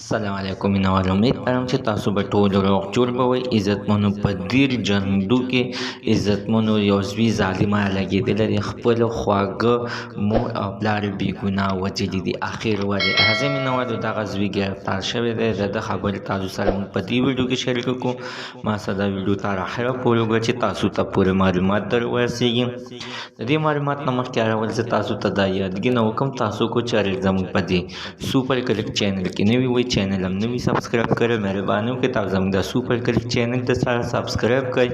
السلام علیکم مینوال امید لرم چې تاسو به ټول روغ جوړ به وئ. عزتمنو په دیر جنګدو کې عزتمنو یو زوی ظالمه لګېدلی دی، خپلو خواږه مور او پلار یې بېګناه وژلي دي. اخر ولې راځئ مینوالو دغه زوی ګرفتار شوی دی. د ده خبرې تاسو سره موږ په دې ویډیو کې شریکه کړو. ما سره دا ویډیو تر اخره پورې وګورئ چې تاسو ته پوره معلومات در ورسېږي. د دې معلومات نه مخکې اول زه تاسو ته دا یادګي نه وکړم تاسو کو چې زموږ په دې سوپر کلک چینل کې نوي وئ، چینل هم نوي سبسکرایب کړئ. مهرباني وکړئ تاسو زموږ د سوپر کلک چینل ته سره سبسکرایب کړئ،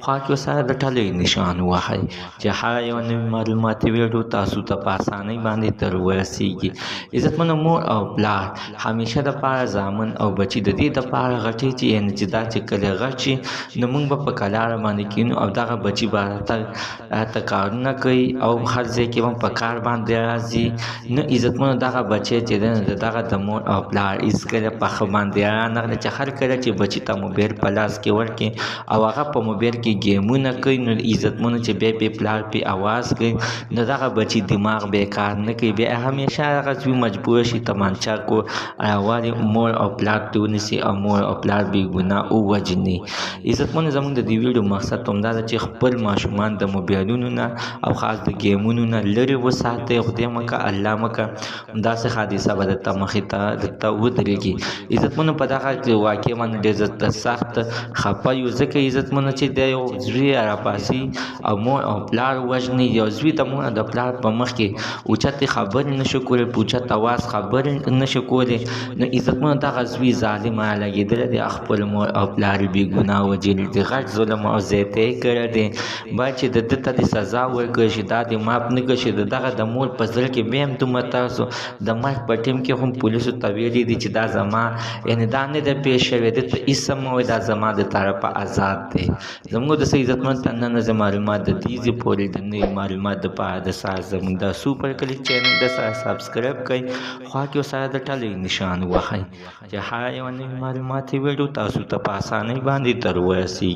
خوا کې ورسره د ټلۍ نشان ووهئ چې هره یوه نوې معلوماتي ویډیو تاسو ته په اسانۍ باندې در ورسېږي. عزتمنو مور او پلار همیشه دپاره زامن او بچي د دې دپاره غټي چې یعنې چې دا چې کله غټ شي نو موږ به په کلاره باندې کینو او دغه بچي به راته کارونه کوي او هر ځای کې به په کار باندې راځي. نو عزتمنو دغه بچی چې دی نو دغه د مور او پلار هېڅکله په ښه باندې رانغله چې هر کله چې بچي ته موبایل په لاس کې ورکړي او هغه په موبایل کې گیمونه کوي نو عزتمنو چې بیا پلار پې اواز کوي نو دغه بچي دماغ بیا کار نه کوي، بیا همیشه هغه زوی مجبوره شي تمانچه کو راوالي مور او پلار ته ونیسي او مور او پلار بېګناه ووژني. عزتمنو زموږ د دې ویډیو مقصد همدا ده چې خپل ماشومان د موبایلونو نه او خاص د گیمونو نه لرې وساتئ. خدای مکه الله مکه داسې حادثه به درته مخې ته درته ودرېږي. عزتمنو په دغه واقع باندې ډېر سخت خفه یو ځکه عزتمنو چې د یو زوی راپاسي او مور او پلار وژني. یو زوی د مور او د پلار په مخ کې اوچتې خبرې نشو کولی، په اوچت اواز خبرې نشو کولی. نو عزتمنو دغه زوی ظالم لګېدلی دی، خپل مور او پلار یې بېګناه وژلي دي، غټ ظلم او زیاتی یې کړی دی. باید چې د ده ته دې سزا ورکړی شي، دا دې معاف نه کړي چې دغه د مور په زړه کې بیا هم دومره تاسو د مرګ په ټیم کې هم پولیسو ته ویلي دي چې دا زما یعنې دا نه ده پیښ شوی، ده ته هېڅ هم مه وایئ، دا زما د طرفه آزاد دی. زموږ د څه عزتمنو ته نن زه معلومات د دې ځای پورې د نوي معلومات دپاره د سره زموږ د سوپر کلک چینل د سره سبسکرایب کړئ، خوا کې ورسره د ټلۍ نشان ووهئ چې هره یوه نوې معلوماتي ویډیو تاسو ته په اسانۍ باندې در ورسېږي.